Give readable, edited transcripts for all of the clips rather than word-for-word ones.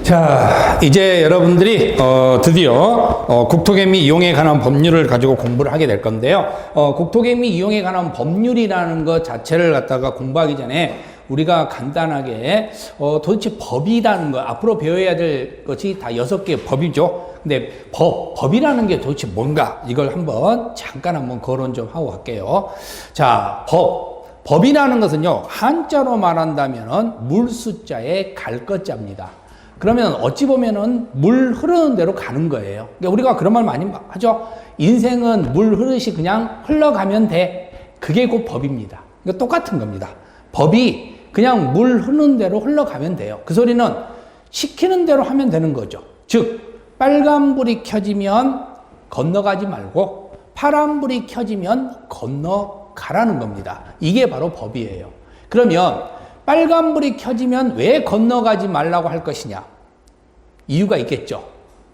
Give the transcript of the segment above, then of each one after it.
자, 이제 여러분들이 드디어 국토개미 이용에 관한 법률을 가지고 공부를 하게 될 건데요. 국토개미 이용에 관한 법률이라는 것 자체를 갖다가 공부하기 전에 우리가 간단하게 도대체 법이라는 거, 앞으로 배워야 될 것이 다 6개의 법이죠. 근데 법이라는 게 도대체 뭔가, 이걸 잠깐 한번 거론 좀 하고 갈게요. 자, 법이라는 것은요, 한자로 말한다면 물 숫자의 갈 것자입니다. 그러면 어찌 보면은 물 흐르는 대로 가는 거예요. 그러니까 우리가 그런 말 많이 하죠. 인생은 물 흐르듯이 그냥 흘러가면 돼. 그게 곧 법입니다. 그러니까 똑같은 겁니다. 법이 그냥 물 흐르는 대로 흘러가면 돼요. 그 소리는 시키는 대로 하면 되는 거죠. 즉, 빨간불이 켜지면 건너가지 말고 파란불이 켜지면 건너가라는 겁니다. 이게 바로 법이에요. 그러면 빨간불이 켜지면 왜 건너가지 말라고 할 것이냐? 이유가 있겠죠.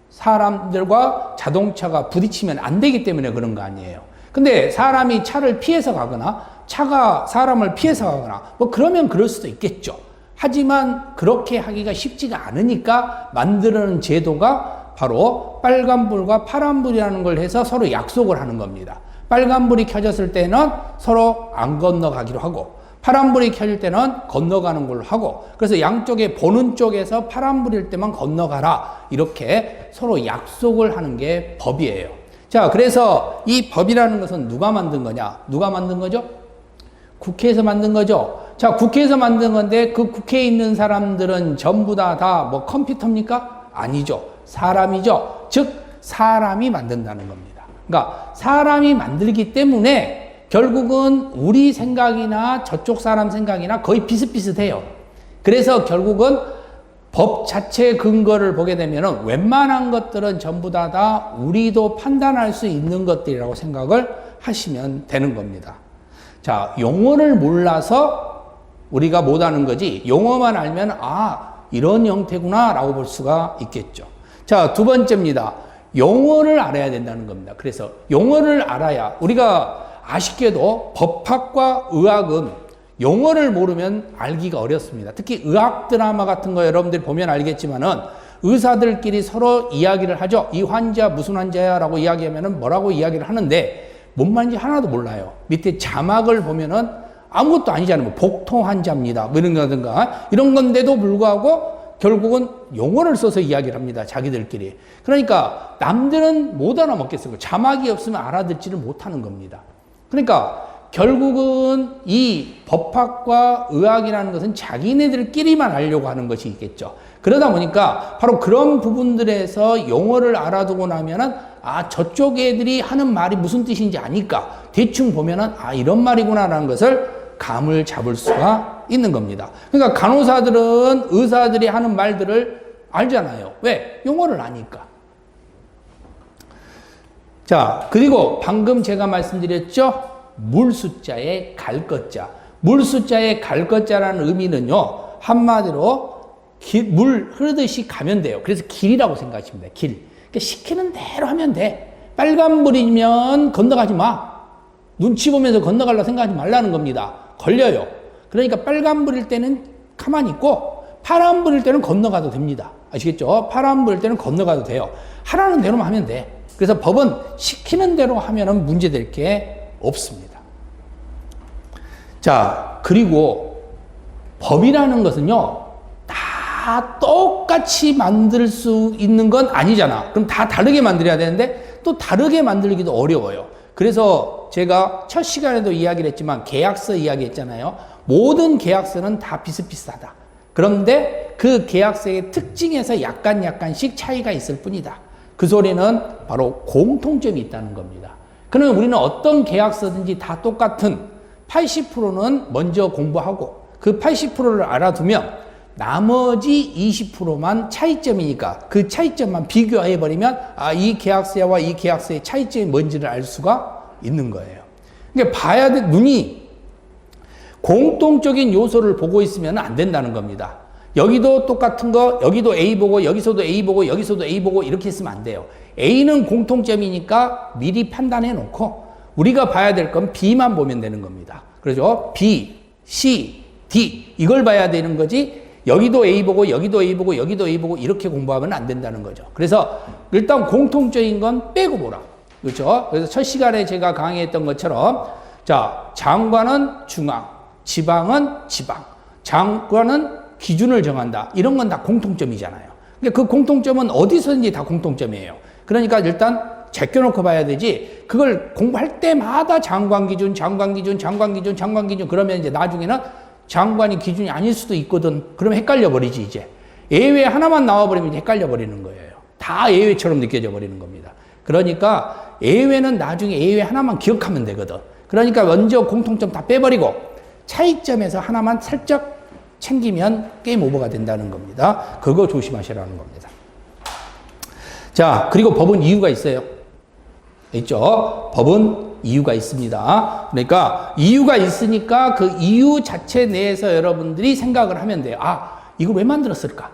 사람들과 자동차가 부딪히면 안 되기 때문에 그런 거 아니에요. 근데 사람이 차를 피해서 가거나 차가 사람을 피해서 가거나 그러면 그럴 수도 있겠죠. 하지만 그렇게 하기가 쉽지가 않으니까 만드는 제도가 바로 빨간불과 파란불이라는 걸 해서 서로 약속을 하는 겁니다. 빨간불이 켜졌을 때는 서로 안 건너가기로 하고 파란불이 켜질 때는 건너가는 걸로 하고, 그래서 양쪽에 보는 쪽에서 파란불일 때만 건너가라, 이렇게 서로 약속을 하는 게 법이에요. 자, 그래서 이 법이라는 것은 누가 만든 거냐? 누가 만든 거죠? 국회에서 만든 거죠. 자, 국회에서 만든 건데 그 국회에 있는 사람들은 전부 다 컴퓨터입니까? 아니죠. 사람이죠. 즉 사람이 만든다는 겁니다. 그러니까 사람이 만들기 때문에 결국은 우리 생각이나 저쪽 사람 생각이나 거의 비슷비슷해요. 그래서 결국은 법 자체의 근거를 보게 되면 웬만한 것들은 전부 다 우리도 판단할 수 있는 것들이라고 생각을 하시면 되는 겁니다. 자, 용어를 몰라서 우리가 못하는 거지, 용어만 알면 이런 형태구나 라고 볼 수가 있겠죠. 자, 두 번째입니다. 용어를 알아야 된다는 겁니다. 그래서 용어를 알아야, 우리가 아쉽게도 법학과 의학은 용어를 모르면 알기가 어렵습니다. 특히 의학 드라마 같은 거 여러분들이 보면 알겠지만은 의사들끼리 서로 이야기를 하죠. 이 환자 무슨 환자야 라고 이야기하면은 뭐라고 이야기를 하는데 뭔 말인지 하나도 몰라요. 밑에 자막을 보면은 아무것도 아니잖아요. 복통 환자입니다. 이런 거든가 이런 건데도 불구하고 결국은 용어를 써서 이야기를 합니다. 자기들끼리. 그러니까 남들은 못 알아먹겠어요. 자막이 없으면 알아듣지를 못하는 겁니다. 그러니까 결국은 이 법학과 의학이라는 것은 자기네들끼리만 알려고 하는 것이 있겠죠. 그러다 보니까 바로 그런 부분들에서 용어를 알아두고 나면은 저쪽 애들이 하는 말이 무슨 뜻인지 아니까 대충 보면은 이런 말이구나라는 것을 감을 잡을 수가 있는 겁니다. 그러니까 간호사들은 의사들이 하는 말들을 알잖아요. 왜? 용어를 아니까. 자, 그리고 방금 제가 말씀드렸죠? 물 숫자의 갈 것자. 물 숫자의 갈 것자라는 의미는요, 한마디로 물 흐르듯이 가면 돼요. 그래서 길이라고 생각하시면 돼요. 길. 그러니까 시키는 대로 하면 돼. 빨간불이면 건너가지 마. 눈치 보면서 건너가려고 생각하지 말라는 겁니다. 걸려요. 그러니까 빨간불일 때는 가만히 있고 파란불일 때는 건너가도 됩니다. 아시겠죠? 파란불일 때는 건너가도 돼요. 하라는 대로만 하면 돼. 그래서 법은 시키는 대로 하면은 문제될 게 없습니다. 자, 그리고 법이라는 것은요, 다 똑같이 만들 수 있는 건 아니잖아. 그럼 다 다르게 만들어야 되는데 또 다르게 만들기도 어려워요. 그래서 제가 첫 시간에도 이야기를 했지만 계약서 이야기했잖아요. 모든 계약서는 다 비슷비슷하다. 그런데 그 계약서의 특징에서 약간씩 차이가 있을 뿐이다. 그 소리는 바로 공통점이 있다는 겁니다. 그러면 우리는 어떤 계약서든지 다 똑같은 80%는 먼저 공부하고 그 80%를 알아두면 나머지 20%만 차이점이니까 그 차이점만 비교해버리면 이 계약서와 이 계약서의 차이점이 뭔지를 알 수가 있는 거예요. 그러니까 봐야 돼. 눈이 공통적인 요소를 보고 있으면 안 된다는 겁니다. 여기도 똑같은 거, 여기도 A 보고, 여기서도 A 보고, 여기서도 A 보고, 이렇게 했으면 안 돼요. A는 공통점이니까 미리 판단해 놓고, 우리가 봐야 될 건 B만 보면 되는 겁니다. 그렇죠? B, C, D, 이걸 봐야 되는 거지, 여기도 A 보고 여기도 A 보고 여기도 A 보고 이렇게 공부하면 안 된다는 거죠. 그래서 일단 공통적인 건 빼고 보라. 그렇죠? 그래서 첫 시간에 제가 강의했던 것처럼 자, 장관은 중앙, 지방은 지방, 장관은 기준을 정한다. 이런 건 다 공통점이잖아요. 그러니까 그 공통점은 어디서든지 다 공통점이에요. 그러니까 일단 제껴놓고 봐야 되지, 그걸 공부할 때마다 장관 기준, 장관 기준, 장관 기준, 장관 기준, 그러면 이제 나중에는 장관이 기준이 아닐 수도 있거든. 그러면 헷갈려 버리지, 이제. 예외 하나만 나와버리면 이제 헷갈려 버리는 거예요. 다 예외처럼 느껴져 버리는 겁니다. 그러니까 예외는 나중에 예외 하나만 기억하면 되거든. 그러니까 먼저 공통점 다 빼버리고 차이점에서 하나만 살짝 챙기면 게임 오버가 된다는 겁니다. 그거 조심하시라는 겁니다. 자, 그리고 법은 이유가 있어요. 있죠? 법은 이유가 있습니다. 그러니까 이유가 있으니까 그 이유 자체 내에서 여러분들이 생각을 하면 돼요. 아, 이걸 왜 만들었을까?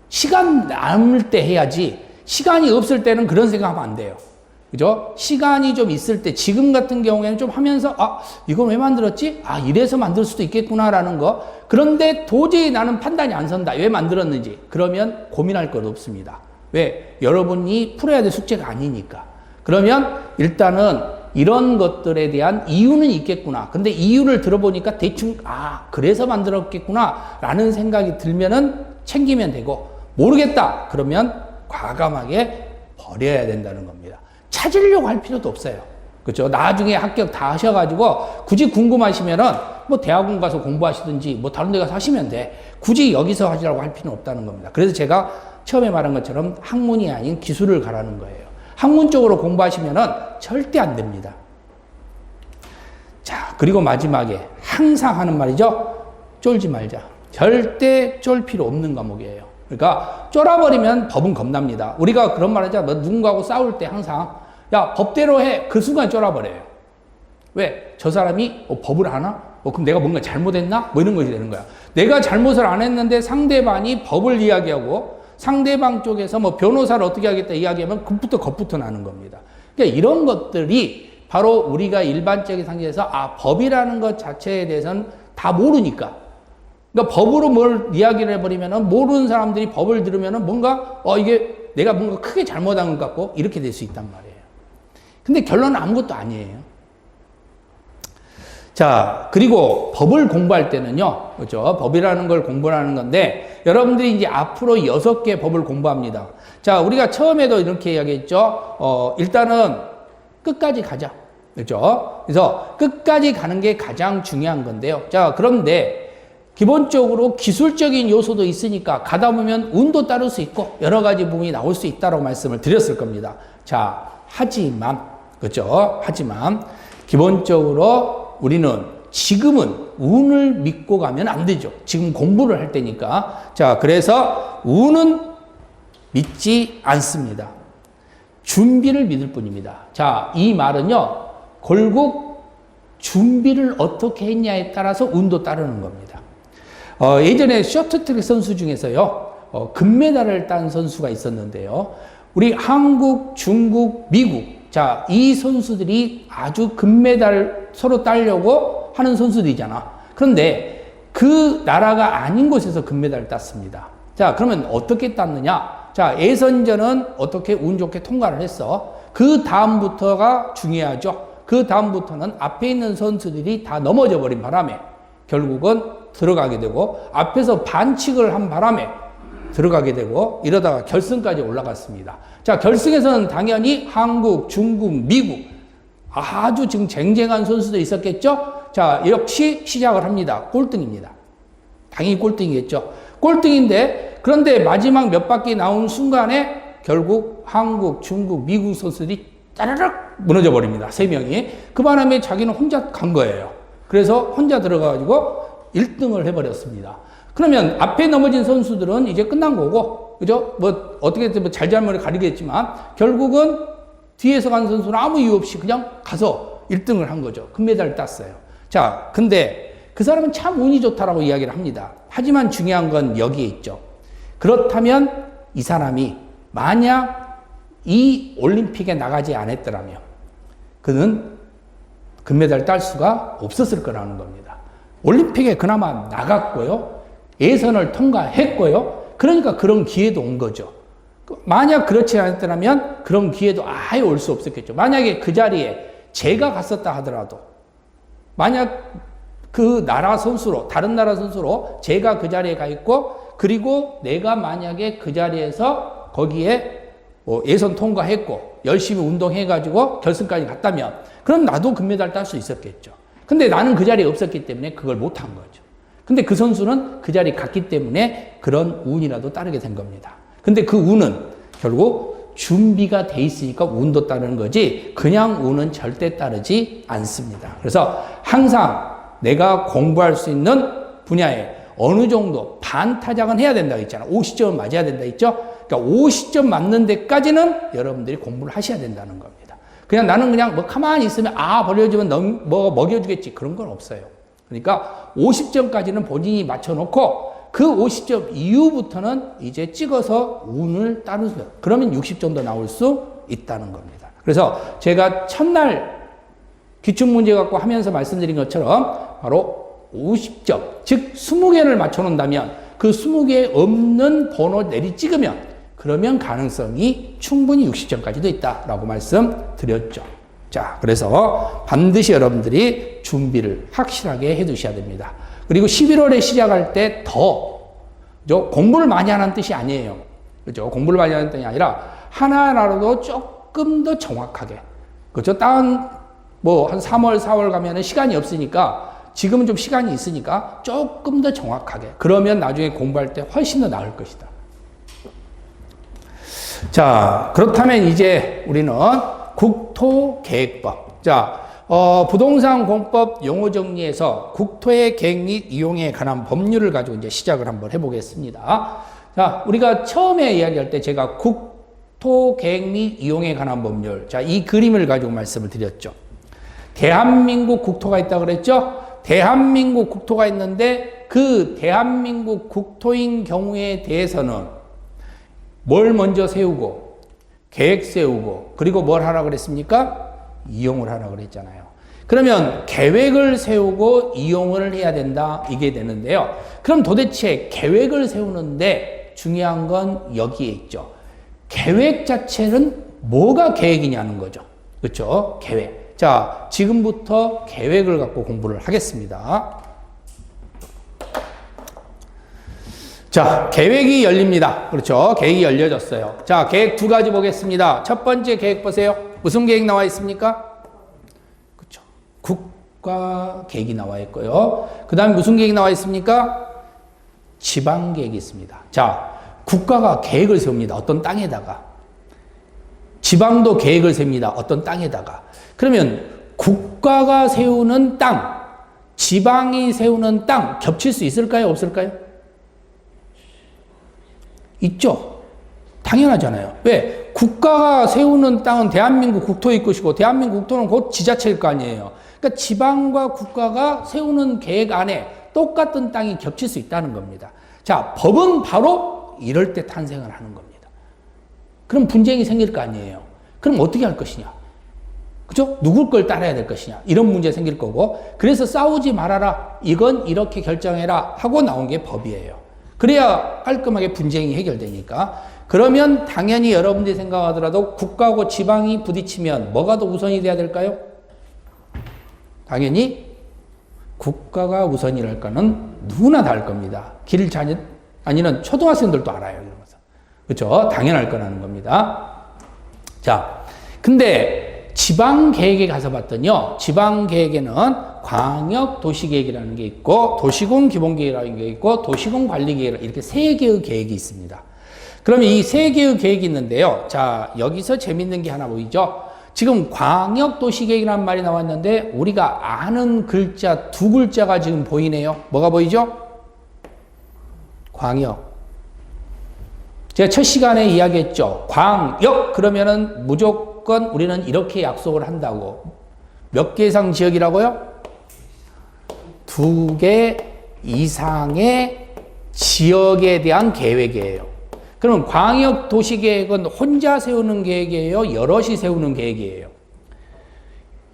시간 남을 때 해야지. 시간이 없을 때는 그런 생각하면 안 돼요. 그죠? 시간이 좀 있을 때, 지금 같은 경우에는 좀 하면서, 아, 이건 왜 만들었지? 아, 이래서 만들 수도 있겠구나라는 거. 그런데 도저히 나는 판단이 안 선다. 왜 만들었는지. 그러면 고민할 것 없습니다. 왜? 여러분이 풀어야 될 숙제가 아니니까. 그러면 일단은 이런 것들에 대한 이유는 있겠구나. 근데 이유를 들어보니까 대충, 아, 그래서 만들었겠구나. 라는 생각이 들면은 챙기면 되고, 모르겠다. 그러면 과감하게 버려야 된다는 겁니다. 찾으려고 할 필요도 없어요. 그렇죠? 나중에 합격 다 하셔가지고 굳이 궁금하시면은 뭐 대학원 가서 공부하시든지 뭐 다른 데 가서 하시면 돼. 굳이 여기서 하시라고 할 필요는 없다는 겁니다. 그래서 제가 처음에 말한 것처럼 학문이 아닌 기술을 가라는 거예요. 학문 쪽으로 공부하시면은 절대 안 됩니다. 자, 그리고 마지막에 항상 하는 말이죠. 쫄지 말자. 절대 쫄 필요 없는 과목이에요. 그러니까 쫄아버리면 법은 겁납니다. 우리가 그런 말 하자. 너 누군가하고 싸울 때 항상 야, 법대로 해. 그 순간 쫄아버려요. 왜? 저 사람이 법을 아나? 그럼 내가 뭔가 잘못했나? 뭐 이런 것이 되는 거야. 내가 잘못을 안 했는데 상대방이 법을 이야기하고 상대방 쪽에서 뭐 변호사를 어떻게 하겠다 이야기하면 그부터 겁부터 나는 겁니다. 그러니까 이런 것들이 바로 우리가 일반적인 상태에서 아, 법이라는 것 자체에 대해서는 다 모르니까. 그러니까 법으로 뭘 이야기를 해버리면은 모르는 사람들이 법을 들으면은 뭔가 이게 내가 뭔가 크게 잘못한 것 같고 이렇게 될 수 있단 말이에요. 근데 결론은 아무것도 아니에요. 자, 그리고 법을 공부할 때는요, 그렇죠? 법이라는 걸 공부하는 건데 여러분들이 이제 앞으로 6개 법을 공부합니다. 자, 우리가 처음에도 이렇게 이야기했죠. 일단은 끝까지 가자. 그렇죠? 그래서 끝까지 가는 게 가장 중요한 건데요. 자, 그런데 기본적으로 기술적인 요소도 있으니까 가다 보면 운도 따를 수 있고 여러 가지 부분이 나올 수 있다고 말씀을 드렸을 겁니다. 자, 하지만 그렇죠? 하지만 기본적으로 우리는 지금은 운을 믿고 가면 안 되죠. 지금 공부를 할 때니까. 자, 그래서 운은 믿지 않습니다. 준비를 믿을 뿐입니다. 자, 이 말은요, 결국 준비를 어떻게 했냐에 따라서 운도 따르는 겁니다. 예전에 쇼트트랙 선수 중에서요, 금메달을 딴 선수가 있었는데요. 우리 한국, 중국, 미국, 자, 이 선수들이 아주 금메달 서로 따려고 하는 선수들이잖아. 그런데 그 나라가 아닌 곳에서 금메달을 땄습니다. 자, 그러면 어떻게 땄느냐? 자, 예선전은 어떻게 운 좋게 통과를 했어. 그 다음부터가 중요하죠. 그 다음부터는 앞에 있는 선수들이 다 넘어져 버린 바람에 결국은 들어가게 되고 앞에서 반칙을 한 바람에 들어가게 되고 이러다가 결승까지 올라갔습니다. 자, 결승에서는 당연히 한국, 중국, 미국 아주 지금 쟁쟁한 선수들이 있었겠죠? 자, 역시 시작을 합니다. 꼴등입니다. 당연히 꼴등이겠죠. 꼴등인데 그런데 마지막 몇 바퀴 나온 순간에 결국 한국, 중국, 미국 선수들이 짜르륵 무너져 버립니다. 3명이. 그 바람에 자기는 혼자 간 거예요. 그래서 혼자 들어가가지고 1등을 해버렸습니다. 그러면 앞에 넘어진 선수들은 이제 끝난 거고, 그죠? 뭐, 어떻게 잘잘못을 가리겠지만, 결국은 뒤에서 간 선수는 아무 이유 없이 그냥 가서 1등을 한 거죠. 금메달을 땄어요. 자, 근데 그 사람은 참 운이 좋다라고 이야기를 합니다. 하지만 중요한 건 여기에 있죠. 그렇다면 이 사람이 만약 이 올림픽에 나가지 않았더라면 그는 금메달을 딸 수가 없었을 거라는 겁니다. 올림픽에 그나마 나갔고요. 예선을 통과했고요. 그러니까 그런 기회도 온 거죠. 만약 그렇지 않았더라면 그런 기회도 아예 올 수 없었겠죠. 만약에 그 자리에 제가 갔었다 하더라도, 만약 그 나라 선수로, 다른 나라 선수로 제가 그 자리에 가 있고, 그리고 내가 만약에 그 자리에서 거기에 뭐 예선 통과했고 열심히 운동해가지고 결승까지 갔다면 그럼 나도 금메달 딸 수 있었겠죠. 근데 나는 그 자리에 없었기 때문에 그걸 못한 거죠. 근데 그 선수는 그 자리에 갔기 때문에 그런 운이라도 따르게 된 겁니다. 근데 그 운은 결국 준비가 돼 있으니까 운도 따르는 거지 그냥 운은 절대 따르지 않습니다. 그래서 항상 내가 공부할 수 있는 분야에 어느 정도 반타작은 해야 된다고 했잖아. 50점은 맞아야 된다 했죠. 그러니까 50점 맞는 데까지는 여러분들이 공부를 하셔야 된다는 겁니다. 그냥 나는 그냥 뭐 가만히 있으면 버려주면 뭐 먹여주겠지 그런 건 없어요. 그러니까 50점까지는 본인이 맞춰놓고 그 50점 이후부터는 이제 찍어서 운을 따르세요. 그러면 60점도 나올 수 있다는 겁니다. 그래서 제가 첫날 기출문제 갖고 하면서 말씀드린 것처럼 바로 50점, 즉 20개를 맞춰놓는다면 그 20개에 없는 번호 내리 찍으면 그러면 가능성이 충분히 60점까지도 있다라고 말씀드렸죠. 자, 그래서 반드시 여러분들이 준비를 확실하게 해 두셔야 됩니다. 그리고 11월에 시작할 때 더 공부를 많이 하는 뜻이 아니에요. 그죠? 공부를 많이 하는 뜻이 아니라 하나하나로도 조금 더 정확하게. 그죠? 다운 뭐 한 3월, 4월 가면은 시간이 없으니까 지금은 좀 시간이 있으니까 조금 더 정확하게. 그러면 나중에 공부할 때 훨씬 더 나을 것이다. 자, 그렇다면 이제 우리는 국토계획법. 자, 부동산 공법 용어 정리에서 국토의 계획 및 이용에 관한 법률을 가지고 이제 시작을 한번 해보겠습니다. 자, 우리가 처음에 이야기할 때 제가 국토계획 및 이용에 관한 법률. 자, 이 그림을 가지고 말씀을 드렸죠. 대한민국 국토가 있다고 그랬죠? 대한민국 국토가 있는데 그 대한민국 국토인 경우에 대해서는 뭘 먼저 세우고 계획 세우고 그리고 뭘 하라 그랬습니까? 이용을 하라 그랬잖아요. 그러면 계획을 세우고 이용을 해야 된다 이게 되는데요. 그럼 도대체 계획을 세우는데 중요한 건 여기에 있죠. 계획 자체는 뭐가 계획이냐는 거죠. 그렇죠? 계획. 자, 지금부터 계획을 갖고 공부를 하겠습니다. 자, 계획이 열립니다. 그렇죠? 계획이 열려졌어요. 자, 계획 두 가지 보겠습니다. 첫 번째 계획 보세요. 무슨 계획 나와 있습니까? 그렇죠. 국가 계획이 나와 있고요. 그 다음에 무슨 계획이 나와 있습니까? 지방 계획이 있습니다. 자, 국가가 계획을 세웁니다. 어떤 땅에다가. 지방도 계획을 세웁니다. 어떤 땅에다가. 그러면 국가가 세우는 땅, 지방이 세우는 땅 겹칠 수 있을까요? 없을까요? 있죠. 당연하잖아요. 왜? 국가가 세우는 땅은 대한민국 국토일 것이고 대한민국 국토는 곧 지자체일 거 아니에요. 그러니까 지방과 국가가 세우는 계획 안에 똑같은 땅이 겹칠 수 있다는 겁니다. 자, 법은 바로 이럴 때 탄생을 하는 겁니다. 그럼 분쟁이 생길 거 아니에요. 그럼 어떻게 할 것이냐? 그죠? 누굴 걸 따라야 될 것이냐? 이런 문제 생길 거고. 그래서 싸우지 말아라. 이건 이렇게 결정해라. 하고 나온 게 법이에요. 그래야 깔끔하게 분쟁이 해결되니까. 그러면 당연히 여러분들이 생각하더라도 국가하고 지방이 부딪히면 뭐가 더 우선이 돼야 될까요? 당연히 국가가 우선이랄까는 누구나 다 알 겁니다. 길 다니는 초등학생들도 알아요. 이러면서. 그렇죠? 당연할 거라는 겁니다. 자, 근데 지방계획에 가서 봤더니요. 지방계획에는 광역도시계획이라는 게 있고 도시군 기본계획이라는 게 있고 도시군 관리계획 이렇게 세 개의 계획이 있습니다. 그러면 이 세 개의 계획이 있는데요. 자, 여기서 재밌는 게 하나 보이죠? 지금 광역도시계획이라는 말이 나왔는데 우리가 아는 글자 두 글자가 지금 보이네요. 뭐가 보이죠? 광역. 제가 첫 시간에 이야기했죠. 광역 그러면은 무조건 우리는 이렇게 약속을 한다고. 몇 개 이상 지역이라고요? 2개 이상의 지역에 대한 계획이에요. 그럼 광역도시계획은 혼자 세우는 계획이에요? 여럿이 세우는 계획이에요?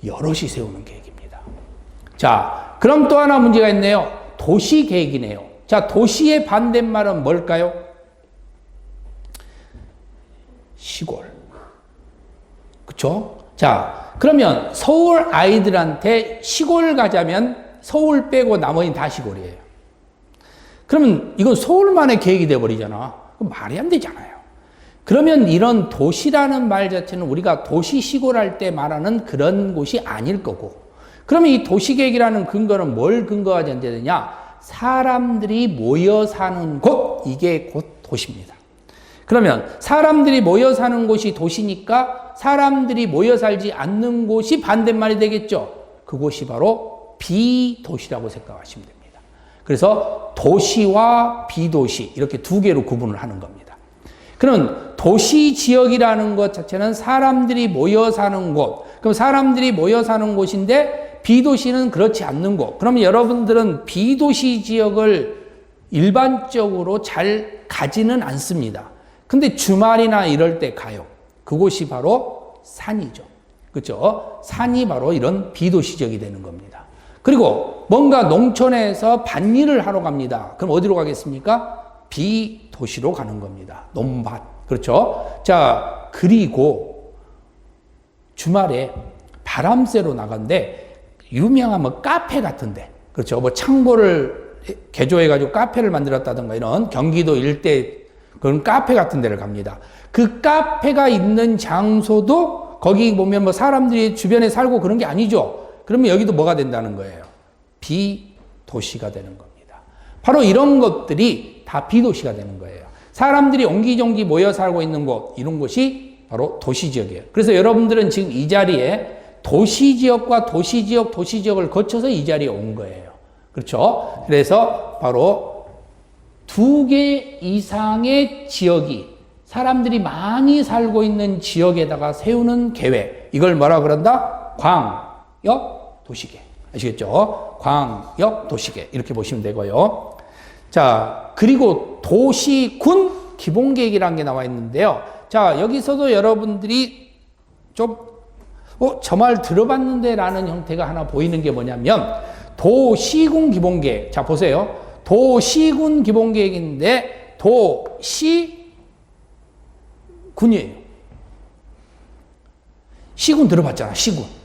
여럿이 세우는 계획입니다. 자, 그럼 또 하나 문제가 있네요. 도시계획이네요. 자, 도시의 반대말은 뭘까요? 시골. 그쵸? 자, 그러면 서울 아이들한테 시골 가자면 서울 빼고 나머지는 다 시골이에요. 그러면 이건 서울만의 계획이 돼버리잖아. 그럼 말이 안 되잖아요. 그러면 이런 도시라는 말 자체는 우리가 도시 시골 할 때 말하는 그런 곳이 아닐 거고, 그러면 이 도시계획이라는 근거는 뭘 근거가 전제되냐? 사람들이 모여 사는 곳, 이게 곧 도시입니다. 그러면 사람들이 모여 사는 곳이 도시니까 사람들이 모여 살지 않는 곳이 반대말이 되겠죠. 그곳이 바로 비도시라고 생각하시면 됩니다. 그래서 도시와 비도시 이렇게 두 개로 구분을 하는 겁니다. 그럼 도시 지역이라는 것 자체는 사람들이 모여 사는 곳, 그럼 사람들이 모여 사는 곳인데 비도시는 그렇지 않는 곳. 그러면 여러분들은 비도시 지역을 일반적으로 잘 가지는 않습니다. 근데 주말이나 이럴 때 가요. 그곳이 바로 산이죠. 그렇죠? 산이 바로 이런 비도시 지역이 되는 겁니다. 그리고 뭔가 농촌에서 밭일을 하러 갑니다. 그럼 어디로 가겠습니까? 비도시로 가는 겁니다. 논밭. 그렇죠? 자, 그리고 주말에 바람 쐬러 나간데 유명한 뭐 카페 같은데, 그렇죠? 뭐 창고를 개조해가지고 카페를 만들었다든가 이런 경기도 일대 그런 카페 같은 데를 갑니다. 그 카페가 있는 장소도 거기 보면 뭐 사람들이 주변에 살고 그런 게 아니죠. 그러면 여기도 뭐가 된다는 거예요? 비도시가 되는 겁니다. 바로 이런 것들이 다 비도시가 되는 거예요. 사람들이 옹기종기 모여 살고 있는 곳, 이런 곳이 바로 도시지역이에요. 그래서 여러분들은 지금 이 자리에 도시지역과 도시지역을 거쳐서 이 자리에 온 거예요. 그렇죠? 그래서 바로 두 개 이상의 지역이 사람들이 많이 살고 있는 지역에다가 세우는 계획. 이걸 뭐라 그런다? 광역 도시계. 아시겠죠? 광역 도시계. 이렇게 보시면 되고요. 자, 그리고 도시군 기본계획이라는 게 나와 있는데요. 자, 여기서도 여러분들이 좀 저 말 들어봤는데 라는 형태가 하나 보이는 게 뭐냐면 도시군 기본계획. 자, 보세요. 도시군 기본계획인데 도시군이에요. 시군 들어봤잖아.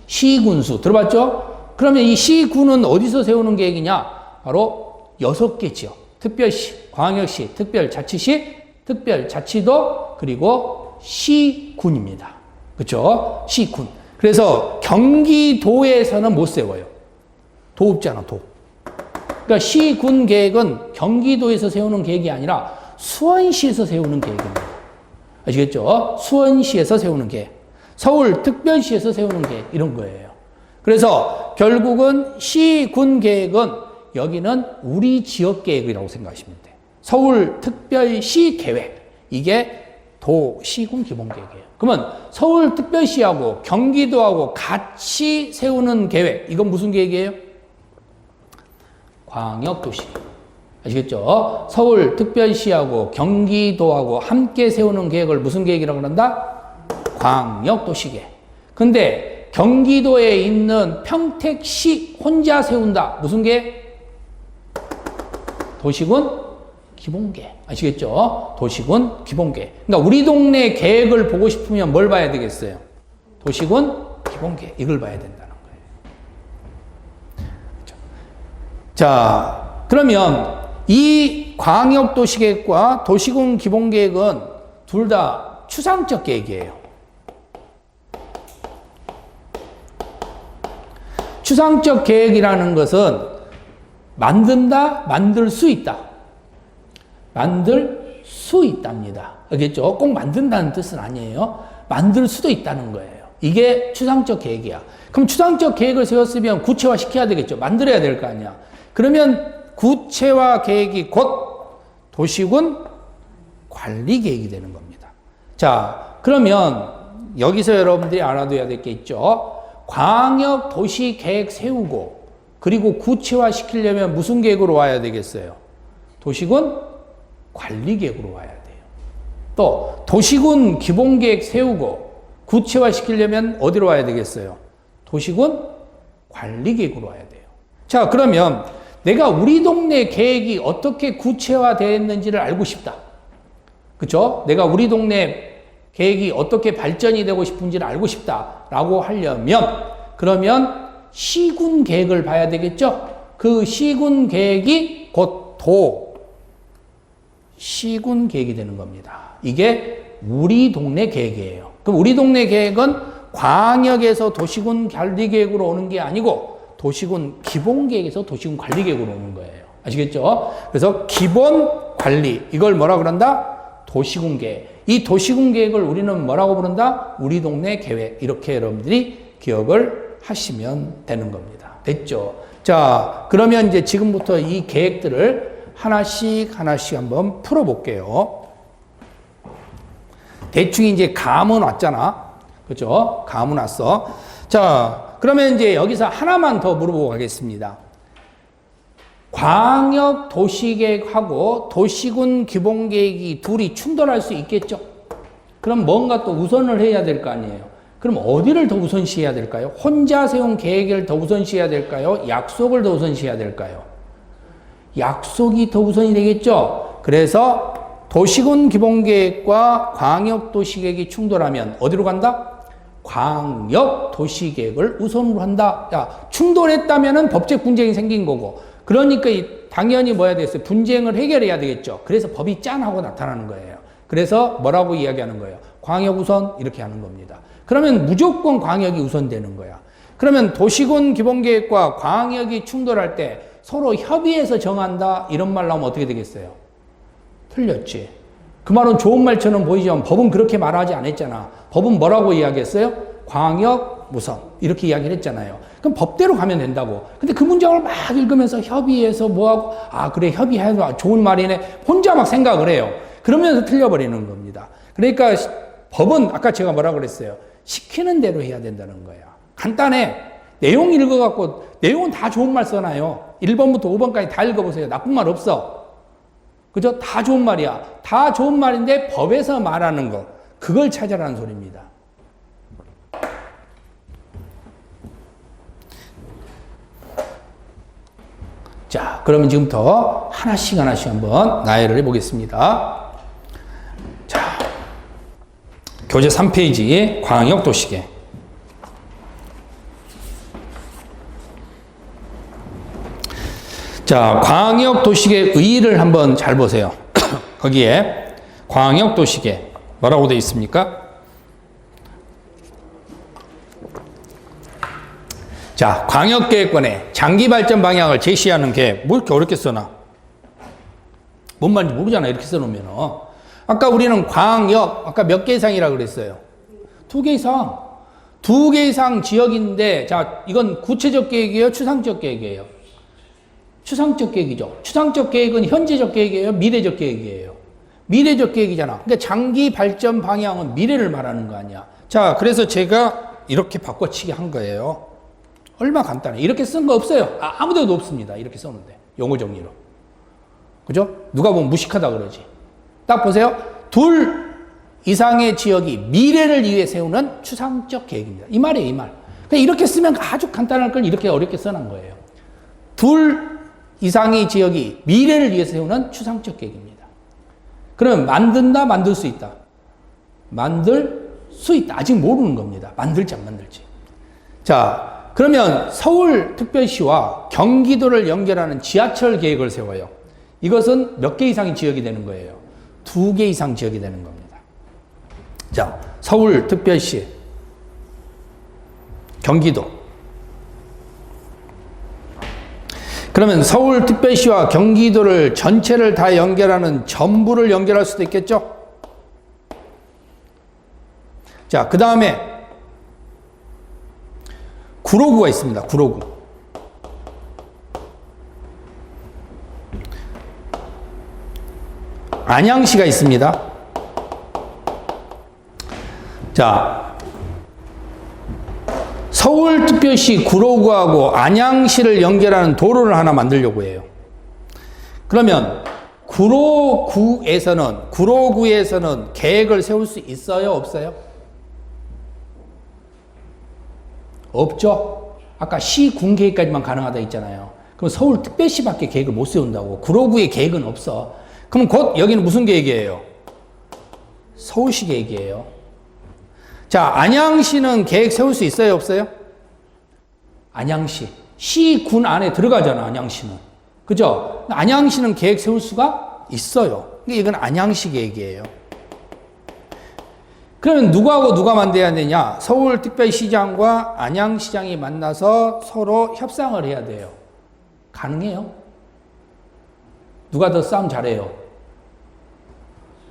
시군수 들어봤죠? 그러면 이 시군은 어디서 세우는 계획이냐? 바로 6개 지역. 특별시, 광역시, 특별자치시, 특별자치도, 그리고 시군입니다. 그렇죠? 시군. 그래서 경기도에서는 못 세워요. 도 없잖아, 도. 그러니까 시군 계획은 경기도에서 세우는 계획이 아니라 수원시에서 세우는 계획입니다. 아시겠죠? 수원시에서 세우는 계획. 서울 특별시에서 세우는 계획. 이런 거예요. 그래서 결국은 시군 계획은 여기는 우리 지역 계획이라고 생각하시면 돼요. 서울 특별시 계획. 이게 도시군 기본계획이에요. 그러면 서울 특별시하고 경기도하고 같이 세우는 계획. 이건 무슨 계획이에요? 광역도시. 아시겠죠? 서울 특별시하고 경기도하고 함께 세우는 계획을 무슨 계획이라고 그런다? 광역도시계획. 근데 경기도에 있는 평택시 혼자 세운다. 무슨 계획? 도시군 기본계획. 아시겠죠? 도시군 기본계획. 그러니까 우리 동네 계획을 보고 싶으면 뭘 봐야 되겠어요? 도시군 기본계획. 이걸 봐야 된다는 거예요. 자, 그러면 이 광역도시계획과 도시군 기본계획은 둘 다 추상적 계획이에요. 추상적 계획이라는 것은 만든다, 만들 수 있다. 만들 수 있답니다. 알겠죠? 꼭 만든다는 뜻은 아니에요. 만들 수도 있다는 거예요. 이게 추상적 계획이야. 그럼 추상적 계획을 세웠으면 구체화 시켜야 되겠죠. 만들어야 될 거 아니야. 그러면 구체화 계획이 곧 도시군 관리 계획이 되는 겁니다. 자, 그러면 여기서 여러분들이 알아둬야 될 게 있죠. 광역 도시 계획 세우고 그리고 구체화 시키려면 무슨 계획으로 와야 되겠어요? 도시군 관리 계획으로 와야 돼요. 또 도시군 기본 계획 세우고 구체화 시키려면 어디로 와야 되겠어요? 도시군 관리 계획으로 와야 돼요. 자, 그러면 내가 우리 동네 계획이 어떻게 구체화되었는지를 알고 싶다. 그쵸? 내가 우리 동네 계획이 어떻게 발전이 되고 싶은지를 알고 싶다라고 하려면 그러면 시군 계획을 봐야 되겠죠? 그 시군 계획이 곧 시군 계획이 되는 겁니다. 이게 우리 동네 계획이에요. 그럼 우리 동네 계획은 광역에서 도시군 관리 계획으로 오는 게 아니고 도시군 기본 계획에서 도시군 관리 계획으로 오는 거예요. 아시겠죠? 그래서 기본 관리 이걸 뭐라 그런다? 도시군 계획. 이 도시군 계획을 우리는 뭐라고 부른다? 우리 동네 계획. 이렇게 여러분들이 기억을 하시면 되는 겁니다. 됐죠? 자, 그러면 이제 지금부터 이 계획들을 하나씩 한번 풀어볼게요. 대충 이제 감은 왔잖아. 그죠? 감은 왔어. 자, 그러면 이제 여기서 하나만 더 물어보고 가겠습니다. 광역 도시계획하고 도시군 기본계획이 둘이 충돌할 수 있겠죠? 그럼 뭔가 또 우선을 해야 될 거 아니에요? 그럼 어디를 더 우선시해야 될까요? 혼자 세운 계획을 더 우선시해야 될까요? 약속을 더 우선시해야 될까요? 약속이 더 우선이 되겠죠? 그래서 도시군 기본계획과 광역도시계획이 충돌하면 어디로 간다? 광역도시계획을 우선으로 한다. 야, 충돌했다면 법적 분쟁이 생긴 거고 그러니까 당연히 뭐야 되겠어요? 분쟁을 해결해야 되겠죠. 그래서 법이 짠하고 나타나는 거예요. 그래서 뭐라고 이야기하는 거예요? 광역 우선 이렇게 하는 겁니다. 그러면 무조건 광역이 우선되는 거야. 그러면 도시군 기본계획과 광역이 충돌할 때 서로 협의해서 정한다 이런 말 나오면 어떻게 되겠어요? 틀렸지. 그 말은 좋은 말처럼 보이지만 법은 그렇게 말하지 않았잖아. 법은 뭐라고 이야기했어요? 광역 우선 이렇게 이야기를 했잖아요. 그럼 법대로 가면 된다고. 근데 그 문장을 막 읽으면서 협의해서 뭐하고 아 그래 협의해서 좋은 말이네 혼자 막 생각을 해요. 그러면서 틀려버리는 겁니다. 그러니까 법은 아까 제가 뭐라고 그랬어요? 시키는 대로 해야 된다는 거야. 간단해. 내용 읽어갖고 내용은 다 좋은 말 써놔요. 1번부터 5번까지 다 읽어보세요. 나쁜 말 없어. 그죠? 다 좋은 말이야. 다 좋은 말인데 법에서 말하는 거 그걸 찾아라는 소리입니다. 자, 그러면 지금부터 하나씩 한번 나열을 해보겠습니다. 자, 교재 3페이지 광역도시계획. 자, 광역도시계획 의의를 한번 잘 보세요. 거기에 광역도시계획 뭐라고 되어 있습니까? 자, 광역계획권의 장기발전 방향을 제시하는 계획. 뭐 이렇게 어렵게 써놔? 뭔 말인지 모르잖아, 이렇게 써놓으면. 아까 우리는 광역, 아까 몇 개 이상이라고 그랬어요? 2개 이상. 2개 이상 지역인데, 자, 이건 구체적 계획이에요? 추상적 계획이에요? 추상적 계획이죠. 추상적 계획은 현재적 계획이에요? 미래적 계획이에요? 미래적 계획이잖아. 그러니까 장기 발전 방향은 미래를 말하는 거 아니야. 자, 그래서 제가 이렇게 바꿔치기 한 거예요. 얼마나 간단해. 이렇게 쓴 거 없어요. 아무데도 없습니다. 이렇게 썼는데. 용어 정리로. 그죠? 누가 보면 무식하다 그러지. 딱 보세요. 2 이상의 지역이 미래를 위해 세우는 추상적 계획입니다. 이 말이에요, 이 말. 그냥 이렇게 쓰면 아주 간단할 걸 이렇게 어렵게 써놓은 거예요. 2 이상의 지역이 미래를 위해 세우는 추상적 계획입니다. 그러면 만든다, 만들 수 있다. 만들 수 있다. 아직 모르는 겁니다. 만들지 안 만들지. 자, 그러면 서울특별시와 경기도를 연결하는 지하철 계획을 세워요. 이것은 몇 개 이상의 지역이 되는 거예요? 2개 이상 지역이 되는 겁니다. 자, 서울특별시, 경기도. 그러면 서울특별시와 경기도를 전체를 다 연결하는 전부를 연결할 수도 있겠죠? 자, 그 다음에 구로구가 있습니다. 구로구. 안양시가 있습니다. 자, 서울특별시 구로구하고 안양시를 연결하는 도로를 하나 만들려고 해요. 그러면 구로구에서는 계획을 세울 수 있어요? 없어요? 없죠? 아까 시군 계획까지만 가능하다 했잖아요. 그럼 서울특별시밖에 계획을 못 세운다고. 구로구에 계획은 없어. 그럼 곧 여기는 무슨 계획이에요? 서울시 계획이에요. 자, 안양시는 계획 세울 수 있어요, 없어요? 안양시. 시군 안에 들어가잖아, 안양시는. 그죠? 안양시는 계획 세울 수가 있어요. 이건 안양시 계획이에요. 그러면 누구하고 누가 만나야 되냐? 서울특별시장과 안양시장이 만나서 서로 협상을 해야 돼요. 가능해요? 누가 더 싸움 잘해요?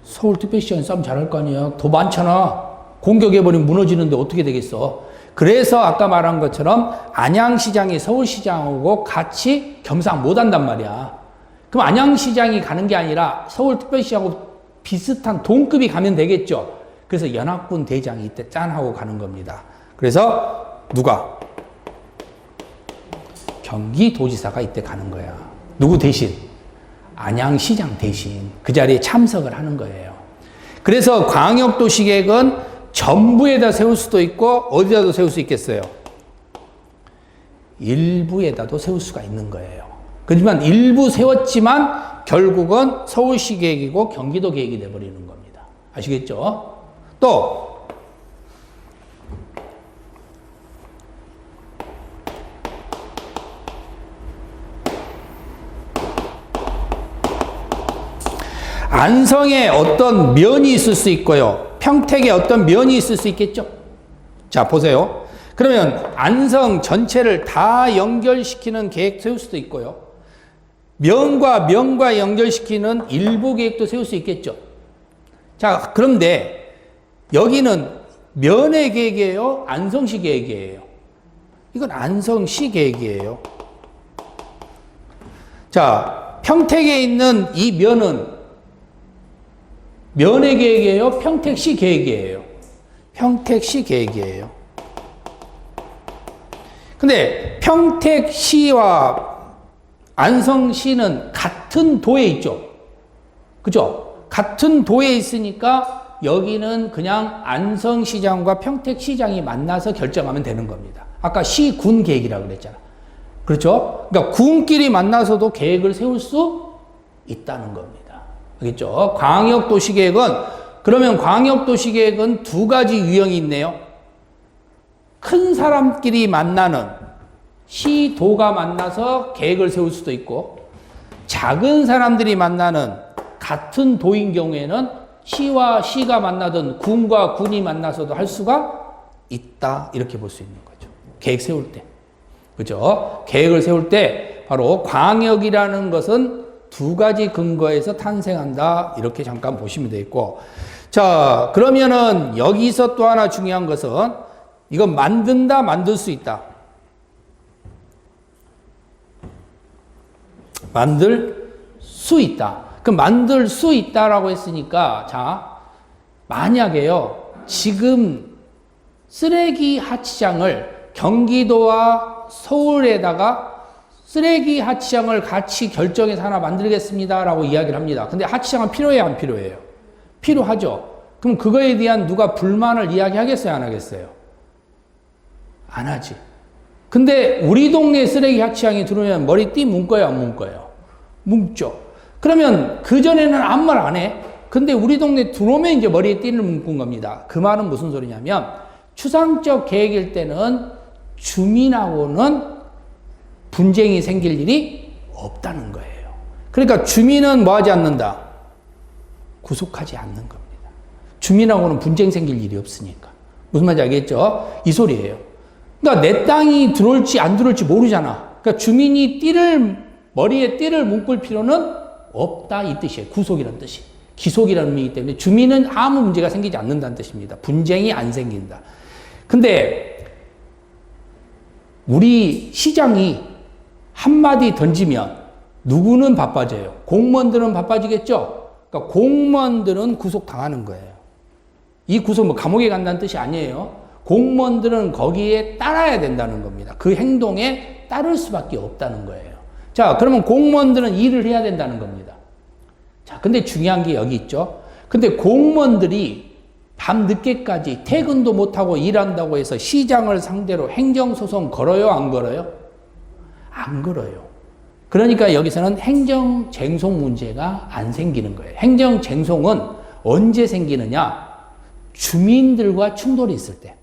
서울특별시장이 싸움 잘할 거 아니야. 더 많잖아. 공격해버리면 무너지는데 어떻게 되겠어? 그래서 아까 말한 것처럼 안양시장이 서울시장하고 같이 겸상 못한단 말이야. 그럼 안양시장이 가는 게 아니라 서울특별시하고 비슷한 동급이 가면 되겠죠. 그래서 연합군 대장이 이때 짠 하고 가는 겁니다. 그래서 누가? 경기도지사가 이때 가는 거야. 누구 대신? 안양시장 대신 그 자리에 참석을 하는 거예요. 그래서 광역도시계획은 전부에다 세울 수도 있고 어디다도 세울 수 있겠어요? 일부에다도 세울 수가 있는 거예요. 그렇지만 일부 세웠지만 결국은 서울시 계획이고 경기도 계획이 돼버리는 겁니다. 아시겠죠? 또 안성에 어떤 면이 있을 수 있고요. 평택에 어떤 면이 있을 수 있겠죠. 자, 보세요. 그러면 안성 전체를 다 연결시키는 계획 세울 수도 있고요. 면과 면과 연결시키는 일부 계획도 세울 수 있겠죠. 자, 그런데 여기는 면의 계획이에요? 안성시 계획이에요? 이건 안성시 계획이에요. 자, 평택에 있는 이 면은 면의 계획이에요? 평택시 계획이에요? 평택시 계획이에요. 근데 평택시와 안성시는 같은 도에 있죠. 그죠? 같은 도에 있으니까 여기는 그냥 안성시장과 평택시장이 만나서 결정하면 되는 겁니다. 아까 시군 계획이라고 그랬잖아. 그렇죠? 그러니까 군끼리 만나서도 계획을 세울 수 있다는 겁니다. 알겠죠? 광역도시계획은, 그러면 광역도시계획은 두 가지 유형이 있네요. 큰 사람끼리 만나는 시도가 만나서 계획을 세울 수도 있고, 작은 사람들이 만나는 같은 도인 경우에는 시와 시가 만나든 군과 군이 만나서도 할 수가 있다. 이렇게 볼 수 있는 거죠. 계획 세울 때. 그죠? 계획을 세울 때 바로 광역이라는 것은 두 가지 근거에서 탄생한다. 이렇게 잠깐 보시면 되겠고. 자, 그러면은 여기서 또 하나 중요한 것은 이건 만든다, 만들 수 있다. 만들 수 있다. 그럼 만들 수 있다라고 했으니까, 자, 만약에요, 지금 쓰레기 하치장을 경기도와 서울에다가 쓰레기 하치장을 같이 결정해서 하나 만들겠습니다 라고 이야기를 합니다. 근데 하치장은 필요해요, 안 필요해요? 필요하죠. 그럼 그거에 대한 누가 불만을 이야기하겠어요, 안 하겠어요? 안 하지. 근데 우리 동네 쓰레기 하치장이 들어오면 머리띠 뭉거요, 안 뭉거요? 뭉죠. 그러면 그전에는 아무 말 안 해. 근데 우리 동네 들어오면 이제 머리에 띠를 묶은 겁니다. 그 말은 무슨 소리냐면 추상적 계획일 때는 주민하고는 분쟁이 생길 일이 없다는 거예요. 그러니까 주민은 뭐 하지 않는다? 구속하지 않는 겁니다. 주민하고는 분쟁 생길 일이 없으니까. 무슨 말인지 알겠죠? 이 소리예요. 그러니까 내 땅이 들어올지 안 들어올지 모르잖아. 그러니까 주민이 머리에 띠를 묶을 필요는 없다 이 뜻이에요. 구속이라는 뜻이. 기속이라는 의미이기 때문에 주민은 아무 문제가 생기지 않는다는 뜻입니다. 분쟁이 안 생긴다. 근데 우리 시장이 한마디 던지면 누구는 바빠져요? 공무원들은 바빠지겠죠? 그러니까 공무원들은 구속당하는 거예요. 이 구속 뭐 감옥에 간다는 뜻이 아니에요. 공무원들은 거기에 따라야 된다는 겁니다. 그 행동에 따를 수밖에 없다는 거예요. 자, 그러면 공무원들은 일을 해야 된다는 겁니다. 자, 근데 중요한 게 여기 있죠. 근데 공무원들이 밤 늦게까지 퇴근도 못하고 일한다고 해서 시장을 상대로 행정소송 걸어요, 안 걸어요? 안 걸어요. 그러니까 여기서는 행정쟁송 문제가 안 생기는 거예요. 행정쟁송은 언제 생기느냐? 주민들과 충돌이 있을 때.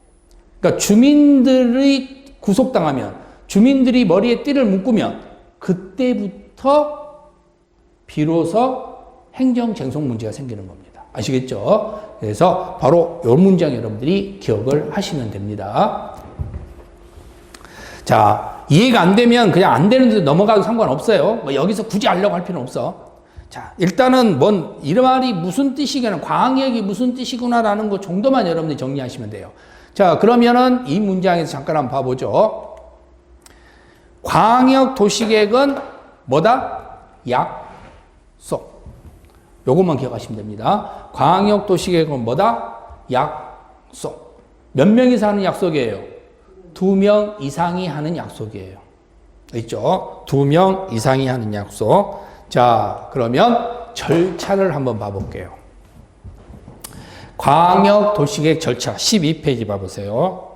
그러니까 주민들이 구속당하면, 주민들이 머리에 띠를 묶으면 그때부터 비로소 행정쟁송 문제가 생기는 겁니다. 아시겠죠? 그래서 바로 이 문장 여러분들이 기억을 하시면 됩니다. 자, 이해가 안 되면 그냥 안 되는데 넘어가도 상관없어요. 뭐 여기서 굳이 알려고 할 필요는 없어. 자, 일단은 이 말이 무슨 뜻이구나, 광역이 무슨 뜻이구나라는 거 정도만 여러분들이 정리하시면 돼요. 자, 그러면은 이 문장에서 잠깐 한번 봐보죠. 광역 도시계획은 뭐다? 약속. 요것만 기억하시면 됩니다. 광역 도시계획은 뭐다? 약속. 몇 명이서 하는 약속이에요? 2명 이상이 하는 약속이에요. 있죠? 2명 이상이 하는 약속. 자, 그러면 절차를 한번 봐볼게요. 광역 도시계획 절차 12페이지 봐보세요.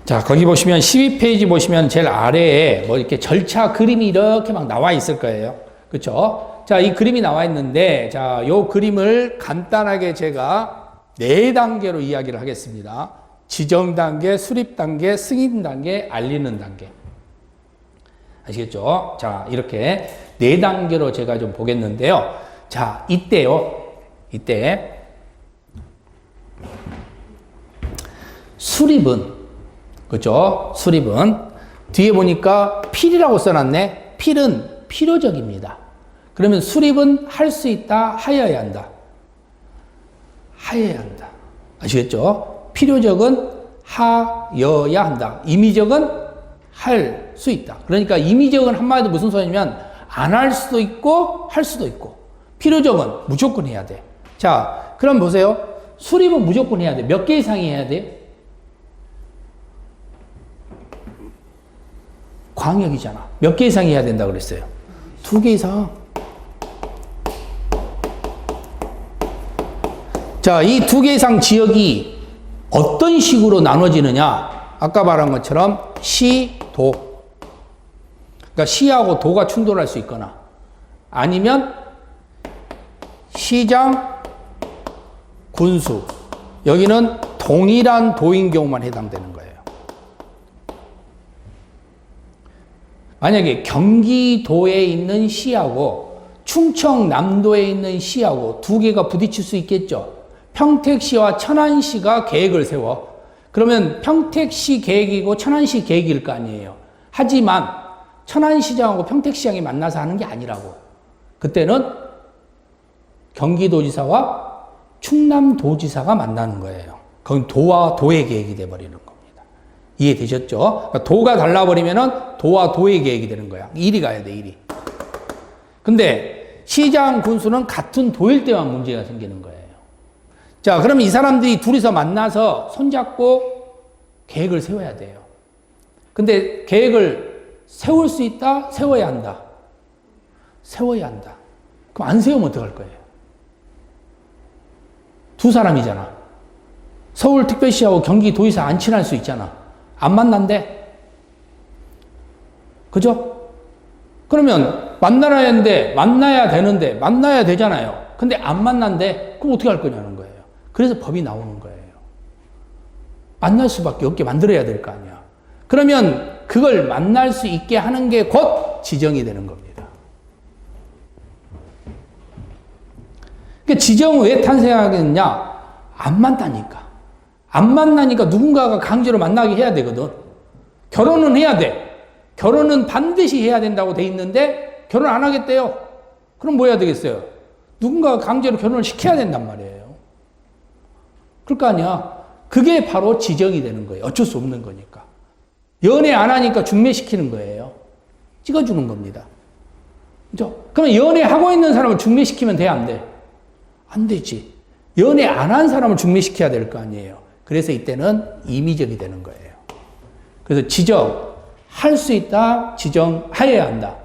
자, 거기 보시면 12페이지 보시면 제일 아래에 뭐 이렇게 절차 그림이 이렇게 막 나와 있을 거예요. 그렇죠? 자, 이 그림이 나와 있는데, 자, 요 그림을 간단하게 제가 4단계로 이야기를 하겠습니다. 지정 단계, 수립 단계, 승인 단계, 알리는 단계. 아시겠죠? 자, 이렇게 4단계로 제가 좀 보겠는데요. 자, 이때 수립은, 그죠? 수립은 뒤에 보니까 필이라고 써놨네. 필은 필요적입니다. 그러면 수립은 할 수 있다, 하여야 한다. 하여야 한다. 아시겠죠? 필요적은 하여야 한다. 임의적은 할 수 있다. 그러니까 임의적은 한마디로 무슨 소리냐면 안 할 수도 있고 할 수도 있고, 필요적은 무조건 해야 돼. 자, 그럼 보세요. 수립은 무조건 해야 돼. 몇 개 이상이 해야 돼? 광역이잖아. 몇 개 이상 해야 된다 그랬어요? 2개 이상. 자, 이 2개 이상 지역이 어떤 식으로 나눠지느냐? 아까 말한 것처럼 시, 도. 그러니까 시하고 도가 충돌할 수 있거나, 아니면 시장, 군수. 여기는 동일한 도인 경우만 해당되는 거예요. 만약에 경기도에 있는 시하고 충청남도에 있는 시하고 2개가 부딪힐 수 있겠죠. 평택시와 천안시가 계획을 세워. 그러면 평택시 계획이고 천안시 계획일 거 아니에요. 하지만 천안시장하고 평택시장이 만나서 하는 게 아니라고. 그때는 경기도지사와 충남도지사가 만나는 거예요. 그건 도와 도의 계획이 돼버리는 겁니다. 이해되셨죠? 그러니까 도가 달라버리면은 도와 도의 계획이 되는 거야. 일이 가야 돼, 일이. 근데 시장, 군수는 같은 도일 때만 문제가 생기는 거예요. 자, 그러면 이 사람들이 둘이서 만나서 손잡고 계획을 세워야 돼요. 근데 계획을 세울 수 있다? 세워야 한다. 세워야 한다. 그럼 안 세우면 어떡할 거예요? 2 사람이잖아. 서울특별시하고 경기도지사 안 친할 수 있잖아. 안 만난대. 그죠? 그러면 만나야 되는데 만나야 되잖아요. 근데 안 만난대. 그럼 어떻게 할 거냐는 거예요. 그래서 법이 나오는 거예요. 만날 수밖에 없게 만들어야 될 거 아니야. 그러면 그걸 만날 수 있게 하는 게 곧 지정이 되는 겁니다. 그러니까 지정은 왜 탄생하겠느냐? 안 만나니까. 안 만나니까 누군가가 강제로 만나게 해야 되거든. 결혼은 해야 돼. 결혼은 반드시 해야 된다고 돼 있는데 결혼 안 하겠대요. 그럼 뭐 해야 되겠어요? 누군가가 강제로 결혼을 시켜야 된단 말이에요. 그럴 거 아니야. 그게 바로 지정이 되는 거예요. 어쩔 수 없는 거니까. 연애 안 하니까 중매시키는 거예요. 찍어주는 겁니다. 그죠? 그러면 연애하고 있는 사람을 중매시키면 돼, 안 돼? 안 되지. 연애 안 한 사람을 중매시켜야 될 거 아니에요. 그래서 이때는 임의적이 되는 거예요. 그래서 지정할 수 있다, 지정하여야 한다.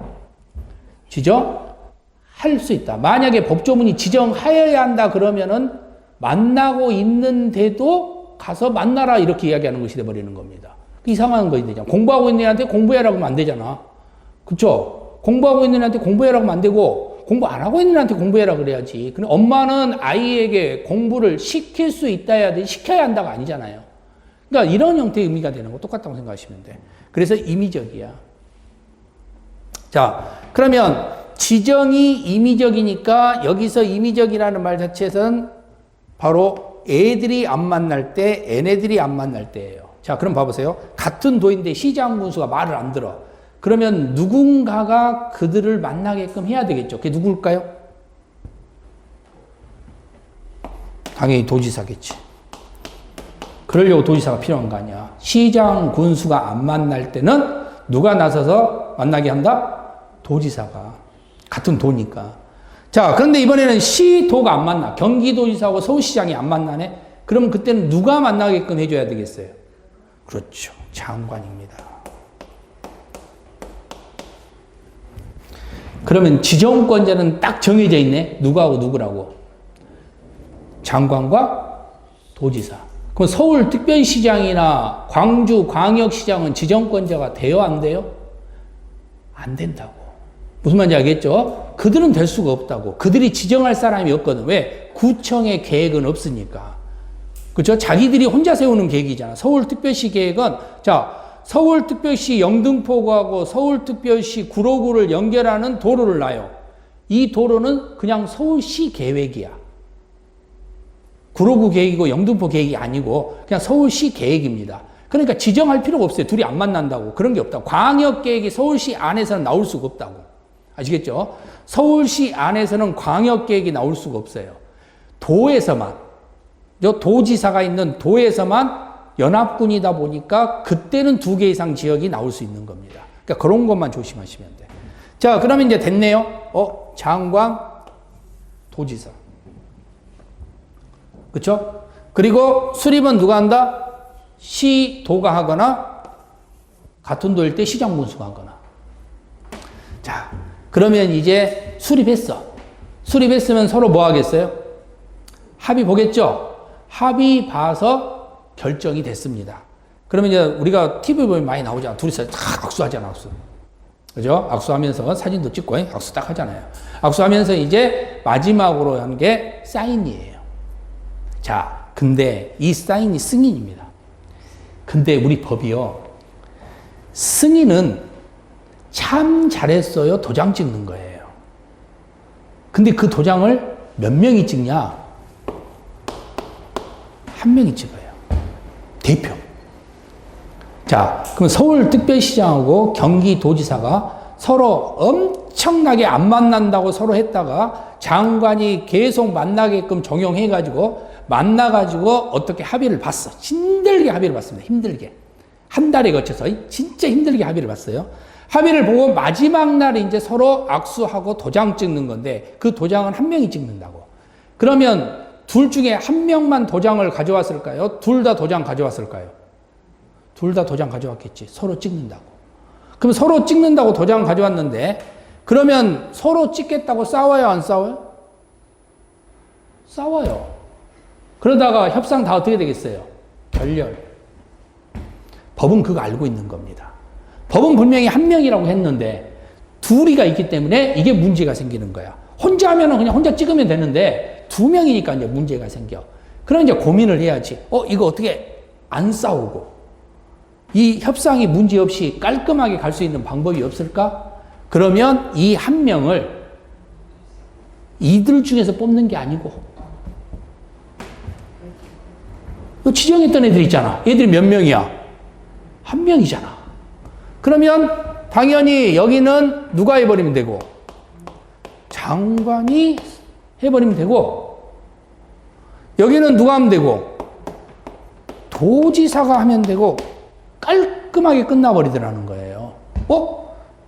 지정할 수 있다. 만약에 법조문이 지정하여야 한다 그러면은 만나고 있는데도 가서 만나라 이렇게 이야기하는 것이 되어버리는 겁니다. 이상한 거 되잖아. 공부하고 있는 애한테 공부해라고 하면 안 되잖아. 그쵸? 공부하고 있는 애한테 공부해라고 하면 안 되고, 공부 안 하고 있는 애한테 공부해라 그래야지. 근데 엄마는 아이에게 공부를 시킬 수 있다 해야 돼. 시켜야 한다가 아니잖아요. 그러니까 이런 형태의 의미가 되는 거 똑같다고 생각하시면 돼. 그래서 임의적이야. 자, 그러면 지정이 임의적이니까 여기서 임의적이라는 말 자체에서는 바로 애들이 안 만날 때, 얘네들이 안 만날 때예요. 자, 그럼 봐보세요. 같은 도인데 시장군수가 말을 안 들어. 그러면 누군가가 그들을 만나게끔 해야 되겠죠. 그게 누굴까요? 당연히 도지사겠지. 그러려고 도지사가 필요한 거 아니야. 시장군수가 안 만날 때는 누가 나서서 만나게 한다? 도지사가. 같은 도니까. 자, 그런데 이번에는 시도가 안 만나. 경기도지사하고 서울시장이 안 만나네? 그러면 그때는 누가 만나게끔 해줘야 되겠어요? 그렇죠. 장관입니다. 그러면 지정권자는 딱 정해져 있네? 누구하고 누구라고? 장관과 도지사. 그럼 서울특별시장이나 광주광역시장은 지정권자가 돼요? 안 돼요? 안 된다고. 무슨 말인지 알겠죠? 그들은 될 수가 없다고. 그들이 지정할 사람이 없거든. 왜? 구청의 계획은 없으니까. 그렇죠? 자기들이 혼자 세우는 계획이잖아. 서울특별시 계획은, 자, 서울특별시 영등포구하고 서울특별시 구로구를 연결하는 도로를 놔요. 이 도로는 그냥 서울시 계획이야. 구로구 계획이고 영등포 계획이 아니고 그냥 서울시 계획입니다. 그러니까 지정할 필요가 없어요. 둘이 안 만난다고. 그런 게 없다고. 광역계획이 서울시 안에서는 나올 수가 없다고. 아시겠죠? 서울시 안에서는 광역계획이 나올 수가 없어요. 도에서만, 도지사가 있는 도에서만 연합군이다 보니까 그때는 2개 이상 지역이 나올 수 있는 겁니다. 그러니까 그런 것만 조심하시면 돼요. 자, 그러면 이제 됐네요. 장관, 도지사. 그쵸? 그리고 수립은 누가 한다? 시도가 하거나 같은 도일 때 시장군수가 하거나. 자, 그러면 이제 수립했어. 수립했으면 서로 뭐 하겠어요? 합의 보겠죠? 합의 봐서 결정이 됐습니다. 그러면 이제 우리가 TV 보면 많이 나오잖아. 둘이서 탁 악수하잖아, 악수. 그죠? 악수하면서 사진도 찍고 악수 딱 하잖아요. 악수하면서 이제 마지막으로 한 게 사인이에요. 자, 근데 이 사인이 승인입니다. 근데 우리 법이요. 승인은 참 잘했어요. 도장 찍는 거예요. 근데 그 도장을 몇 명이 찍냐? 한 명이 찍어요. 대표. 자, 그럼 서울특별시장하고 경기도지사가 서로 엄청나게 안 만난다고 서로 했다가 장관이 계속 만나게끔 종용해가지고 만나가지고 어떻게 합의를 봤어. 힘들게 합의를 봤습니다. 힘들게. 한 달에 거쳐서 진짜 힘들게 합의를 봤어요. 합의를 보고 마지막 날에 이제 서로 악수하고 도장 찍는 건데 그 도장은 한 명이 찍는다고. 그러면 둘 중에 한 명만 도장을 가져왔을까요? 둘 다 도장 가져왔을까요? 둘 다 도장 가져왔겠지. 서로 찍는다고. 그럼 서로 찍는다고 도장 가져왔는데 그러면 서로 찍겠다고 싸워요? 안 싸워요? 싸워요. 그러다가 협상 다 어떻게 되겠어요? 결렬. 법은 그거 알고 있는 겁니다. 법은 분명히 한 명이라고 했는데 둘이가 있기 때문에 이게 문제가 생기는 거야. 혼자 하면은 그냥 혼자 찍으면 되는데 두 명이니까 이제 문제가 생겨. 그럼 이제 고민을 해야지. 이거 어떻게 안 싸우고 이 협상이 문제없이 깔끔하게 갈 수 있는 방법이 없을까? 그러면 이 한 명을 이들 중에서 뽑는 게 아니고 지정했던 애들 있잖아. 얘들이 몇 명이야? 한 명이잖아. 그러면 당연히 여기는 누가 해버리면 되고 장관이 해버리면 되고 여기는 누가 하면 되고 도지사가 하면 되고 깔끔하게 끝나버리더라는 거예요.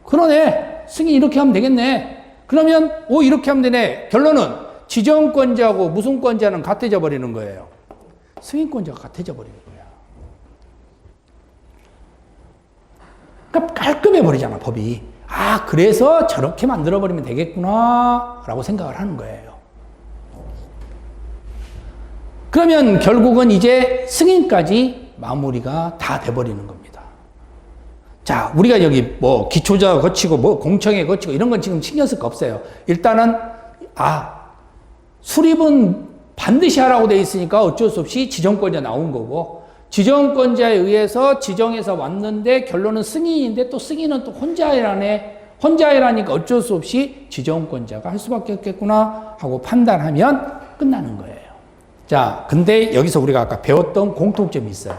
그러네. 승인 이렇게 하면 되겠네. 그러면 이렇게 하면 되네. 결론은 지정권자하고 무슨권자는 같아져 버리는 거예요. 승인권자가 같아져 버리는 거야. 그러니까 깔끔해 버리잖아, 법이. 그래서 저렇게 만들어 버리면 되겠구나 라고 생각을 하는 거예요. 그러면 결국은 이제 승인까지 마무리가 다 돼버리는 겁니다. 자, 우리가 여기 뭐 기초자 거치고 뭐 공청회 거치고 이런 건 지금 신경 쓸 거 없어요. 일단은, 수립은 반드시 하라고 돼 있으니까 어쩔 수 없이 지정권자 나온 거고, 지정권자에 의해서 지정해서 왔는데 결론은 승인인데 또 승인은 또 혼자이라니까 어쩔 수 없이 지정권자가 할 수밖에 없겠구나 하고 판단하면 끝나는 거예요. 자, 근데 여기서 우리가 아까 배웠던 공통점이 있어요.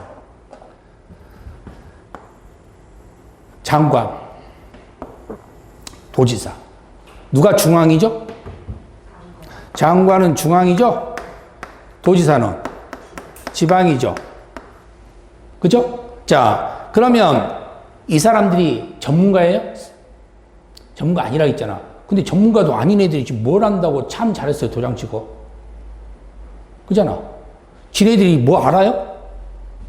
장관, 도지사. 누가 중앙이죠? 장관은 중앙이죠? 도지사는 지방이죠? 그죠? 자, 그러면 이 사람들이 전문가예요? 전문가 아니라 했잖아. 근데 전문가도 아닌 애들이 지금 뭘 한다고 참 잘했어요, 도장 찍어. 그잖아. 지네들이 뭐 알아요?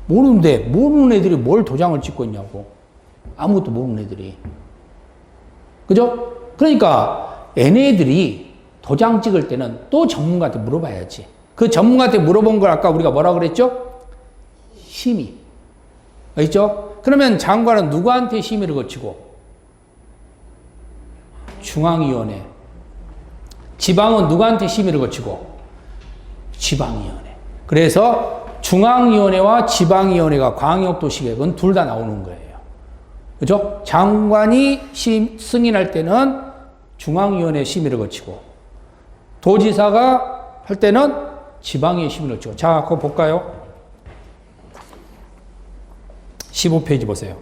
모르는데, 모르는 애들이 뭘 도장을 찍고 있냐고. 아무것도 모르는 애들이. 그죠? 그러니까 얘네들이 도장 찍을 때는 또 전문가한테 물어봐야지. 그 전문가한테 물어본 걸 아까 우리가 뭐라 그랬죠? 심의. 알겠죠? 그러면 장관은 누구한테 심의를 거치고? 중앙위원회. 지방은 누구한테 심의를 거치고? 지방위원회. 그래서 중앙위원회와 지방위원회가 광역도시계획은 둘 다 나오는 거예요. 그죠? 장관이 승인할 때는 중앙위원회 심의를 거치고, 도지사가 할 때는 지방위원회 심의를 거치고. 자, 그거 볼까요? 15페이지 보세요.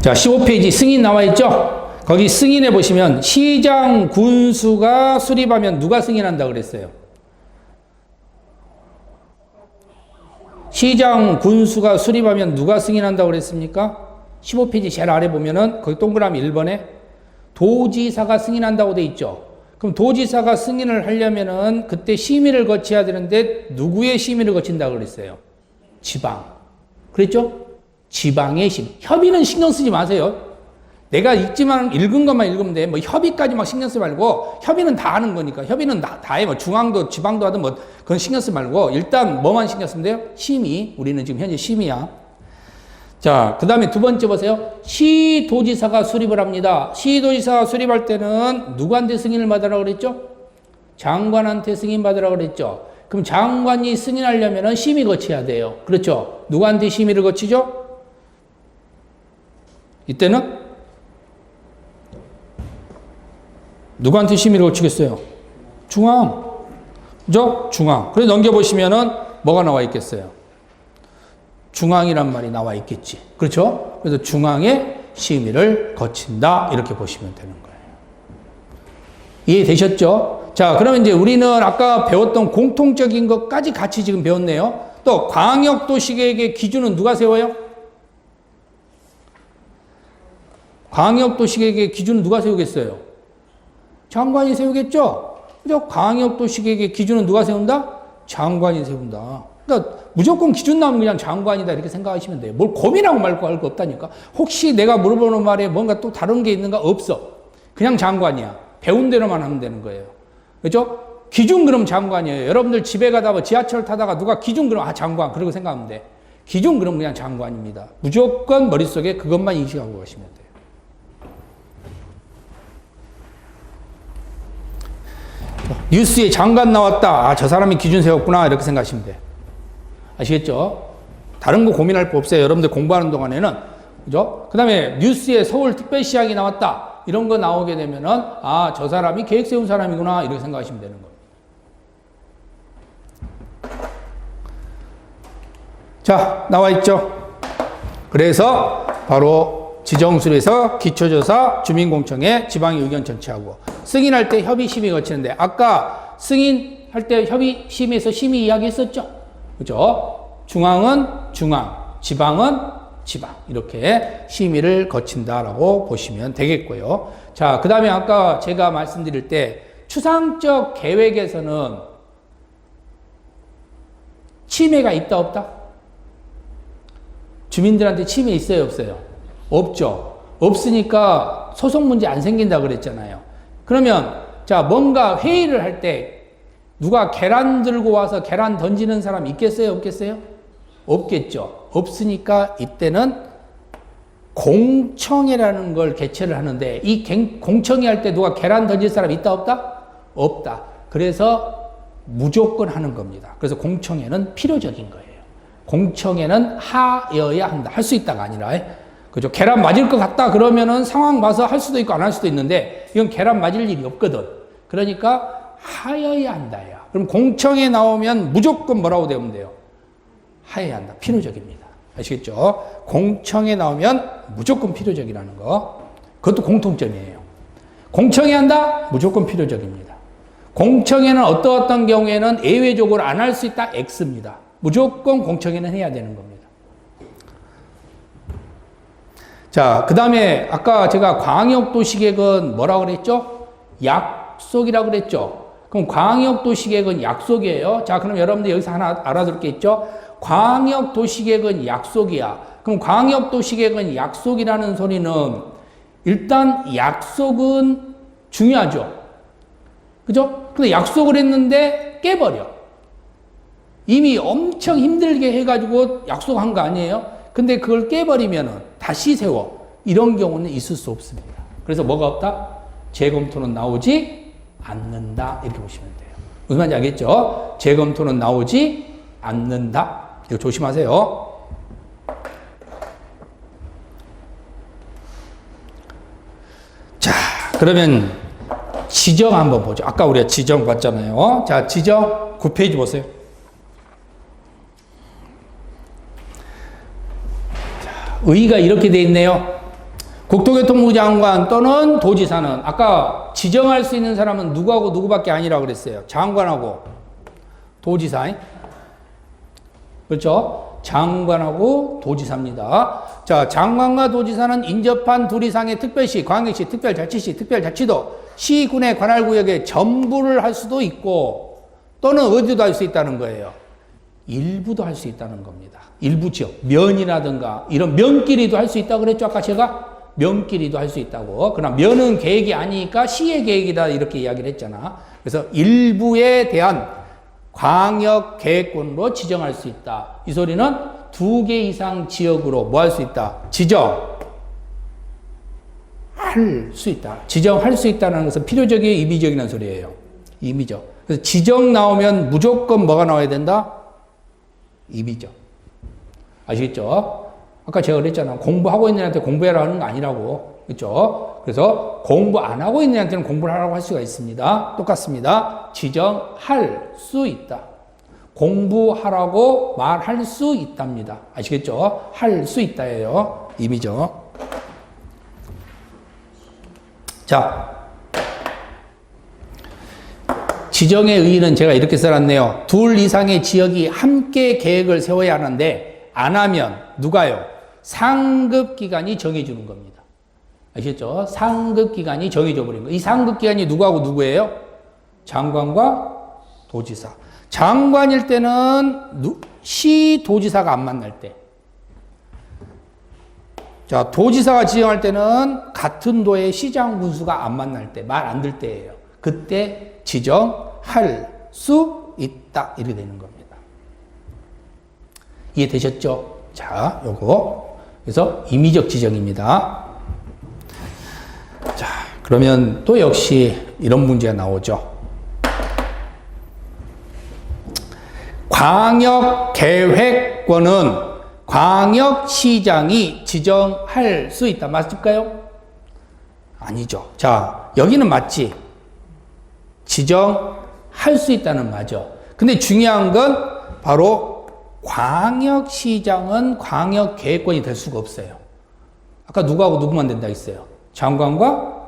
자, 15페이지 승인 나와 있죠? 거기 승인해 보시면 시장 군수가 수립하면 누가 승인한다 그랬어요? 시장 군수가 수립하면 누가 승인한다고 그랬습니까? 15페이지 제일 아래 보면은 거기 동그라미 1번에 도지사가 승인한다고 돼 있죠. 그럼 도지사가 승인을 하려면은 그때 심의를 거쳐야 되는데 누구의 심의를 거친다고 그랬어요? 지방. 그랬죠? 지방의 심의. 협의는 신경 쓰지 마세요. 내가 읽은 것만 읽으면 돼. 뭐 협의까지 막 신경 쓰지 말고, 협의는 다 하는 거니까. 협의는 다 해. 뭐 중앙도 지방도 하든 뭐 그건 신경 쓰지 말고, 일단 뭐만 신경 쓰면 돼요? 심의. 우리는 지금 현재 심의야. 자, 그 다음에 두 번째 보세요. 시도지사가 수립을 합니다. 시도지사가 수립할 때는 누구한테 승인을 받으라고 그랬죠? 장관한테 승인 받으라고 그랬죠. 그럼 장관이 승인하려면 심의 거쳐야 돼요. 그렇죠? 누구한테 심의를 거치죠? 이때는 누구한테 심의를 거치겠어요? 중앙. 그죠? 중앙. 그래서 넘겨보시면은 뭐가 나와 있겠어요? 중앙이란 말이 나와 있겠지. 그렇죠? 그래서 중앙에 심의를 거친다. 이렇게 보시면 되는 거예요. 이해되셨죠? 자, 그러면 이제 우리는 아까 배웠던 공통적인 것까지 같이 지금 배웠네요. 또 광역도시계획의 기준은 누가 세워요? 광역도시계획의 기준은 누가 세우겠어요? 장관이 세우겠죠? 그죠? 광역도시계획의 기준은 누가 세운다? 장관이 세운다. 그러니까 무조건 기준 나오면 그냥 장관이다 이렇게 생각하시면 돼요. 뭘 고민하고 말고 할 거 없다니까. 혹시 내가 물어보는 말에 뭔가 또 다른 게 있는가? 없어. 그냥 장관이야. 배운 대로만 하면 되는 거예요. 그죠? 기준 그럼 장관이에요. 여러분들 집에 가다 뭐 지하철 타다가 누가 기준 그럼 장관 그러고 생각하면 돼. 기준 그럼 그냥 장관입니다. 무조건 머릿속에 그것만 인식하고 가시면 돼요. 뉴스에 장관 나왔다. 저 사람이 기준 세웠구나. 이렇게 생각하시면 돼요. 아시겠죠? 다른 거 고민할 거 없어요. 여러분들 공부하는 동안에는. 그죠? 그 다음에 뉴스에 서울특별시장이 나왔다. 이런 거 나오게 되면은, 저 사람이 계획 세운 사람이구나. 이렇게 생각하시면 되는 거예요. 자, 나와 있죠? 그래서 바로 지정수리에서 기초조사, 주민공청회, 지방의 의견 전체하고 승인할 때 협의 심의 거치는데 아까 승인할 때 협의 심의에서 심의 이야기 했었죠? 그죠? 중앙은 중앙, 지방은 지방 이렇게 심의를 거친다라고 보시면 되겠고요. 자, 그 다음에 아까 제가 말씀드릴 때 추상적 계획에서는 침해가 있다 없다? 주민들한테 침해 있어요 없어요? 없죠. 없으니까 소송 문제 안 생긴다 그랬잖아요. 그러면 자 뭔가 회의를 할 때 누가 계란 들고 와서 계란 던지는 사람 있겠어요? 없겠어요? 없겠죠. 없으니까 이때는 공청회라는 걸 개최를 하는데 이 공청회 할 때 누가 계란 던질 사람 있다 없다? 없다. 그래서 무조건 하는 겁니다. 그래서 공청회는 필요적인 거예요. 공청회는 하여야 한다. 할 수 있다가 아니라. 그죠? 계란 맞을 것 같다 그러면은 상황 봐서 할 수도 있고 안 할 수도 있는데 이건 계란 맞을 일이 없거든. 그러니까 하여야 한다야. 그럼 공청회 나오면 무조건 뭐라고 되면 돼요? 하여야 한다. 필요적입니다. 아시겠죠? 공청회 나오면 무조건 필요적이라는 거. 그것도 공통점이에요. 공청회 한다? 무조건 필요적입니다. 공청회는 어떤 경우에는 예외적으로 안 할 수 있다? X입니다. 무조건 공청회는 해야 되는 겁니다. 자, 그 다음에 아까 제가 광역도시계획은 뭐라고 그랬죠? 약속이라고 그랬죠? 그럼 광역도시계획은 약속이에요. 자, 그럼 여러분들 여기서 하나 알아둘 게 있죠? 광역도시계획은 약속이야. 그럼 광역도시계획은 약속이라는 소리는 일단 약속은 중요하죠. 그죠? 근데 약속을 했는데 깨버려. 이미 엄청 힘들게 해가지고 약속한 거 아니에요? 근데 그걸 깨버리면은 다시 세워. 이런 경우는 있을 수 없습니다. 그래서 뭐가 없다? 재검토는 나오지 않는다. 이렇게 보시면 돼요. 무슨 말인지 알겠죠? 재검토는 나오지 않는다. 이거 조심하세요. 자, 그러면 지정 한번 보죠. 아까 우리가 지정 봤잖아요. 자, 지정 9페이지 보세요. 자, 의의가 이렇게 돼 있네요. 국토교통부 장관 또는 도지사는 아까 지정할 수 있는 사람은 누구하고 누구밖에 아니라고 그랬어요. 장관하고 도지사. 그렇죠? 장관하고 도지사입니다. 자, 장관과 도지사는 인접한 둘 이상의 특별시, 광역시, 특별자치시, 특별자치도, 시군의 관할구역에 전부를 할 수도 있고 또는 어디도 할 수 있다는 거예요. 일부도 할 수 있다는 겁니다. 일부 지역, 면이라든가 이런 면끼리도 할 수 있다고 그랬죠. 아까 제가 면끼리도 할 수 있다고. 그러나 면은 계획이 아니니까 시의 계획이다 이렇게 이야기를 했잖아. 그래서 일부에 대한 광역 계획권으로 지정할 수 있다. 이 소리는 2개 이상 지역으로 뭐 할 수 있다? 지정할 수 있다. 지정할 수 있다는 것은 필요적이에요, 임의적이라는 소리예요. 임의적. 그래서 지정 나오면 무조건 뭐가 나와야 된다? 임의적. 아시겠죠? 아까 제가 그랬잖아. 공부하고 있는 애한테 공부해라 하는 거 아니라고. 그렇죠? 그래서 공부 안 하고 있는 애한테는 공부를 하라고 할 수가 있습니다. 똑같습니다. 지정할 수 있다. 공부하라고 말할 수 있답니다. 아시겠죠? 할 수 있다예요. 임의죠. 자, 지정의 의의는 제가 이렇게 써놨네요. 2 이상의 지역이 함께 계획을 세워야 하는데 안 하면 누가요? 상급기관이 정해주는 겁니다. 아시겠죠? 상급기관이 정해줘 버린 거예요. 이 상급기관이 누구하고 누구예요? 장관과 도지사. 장관일 때는 시 도지사가 안 만날 때. 자, 도지사가 지정할 때는 같은 도의 시장 군수가 안 만날 때, 말 안 들 때예요. 그때 지정할 수 있다. 이렇게 되는 겁니다. 이해되셨죠? 자, 요거. 그래서 임의적 지정입니다. 자, 그러면 또 역시 이런 문제가 나오죠. 광역계획권은 광역시장이 지정할 수 있다. 맞을까요? 아니죠. 자, 여기는 맞지. 지정할 수 있다는 맞아. 근데 중요한 건 바로 광역시장은 광역계획권이 될 수가 없어요. 아까 누구하고 누구만 된다 했어요? 장관과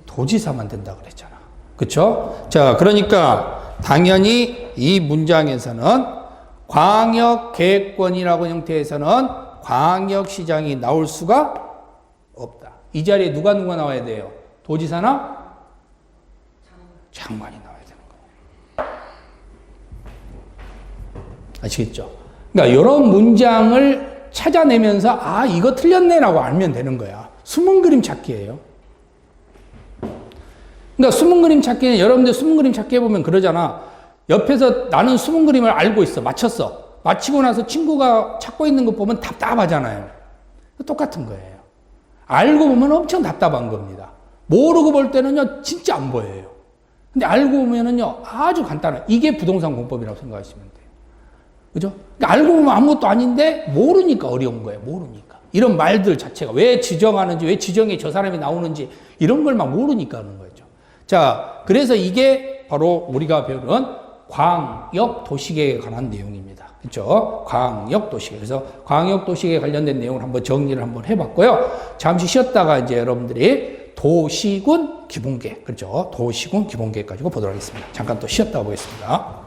도지사만 된다 그랬잖아. 그쵸? 자, 그러니까 당연히 이 문장에서는 광역계획권이라고 형태에서는 광역시장이 나올 수가 없다. 이 자리에 누가 나와야 돼요? 도지사나 장관이 나와야 되는 거예요. 아시겠죠? 그러니까 이런 문장을 찾아내면서 아, 이거 틀렸네라고 알면 되는 거야. 숨은 그림 찾기예요. 그러니까 숨은 그림 찾기는 여러분들 숨은 그림 찾기 해보면 그러잖아. 옆에서 나는 숨은 그림을 알고 있어. 맞췄어. 맞히고 나서 친구가 찾고 있는 거 보면 답답하잖아요. 똑같은 거예요. 알고 보면 엄청 답답한 겁니다. 모르고 볼 때는요, 진짜 안 보여요. 근데 알고 보면은요, 아주 간단해요. 이게 부동산 공법이라고 생각하시면 돼요. 그죠? 그러니까 알고 보면 아무것도 아닌데, 모르니까 어려운 거예요. 모르니까. 이런 말들 자체가 왜 지정하는지, 왜 지정에 저 사람이 나오는지, 이런 걸 막 모르니까 하는 거죠. 자, 그래서 이게 바로 우리가 배우는 광역 도시계획에 관한 내용입니다. 그렇죠? 광역 도시계획. 그래서 광역 도시계획에 관련된 내용을 한번 정리를 한번 해봤고요. 잠시 쉬었다가 이제 여러분들이 도시군 기본계획, 그렇죠? 도시군 기본계획 가지고 보도록 하겠습니다. 잠깐 또 쉬었다 보겠습니다.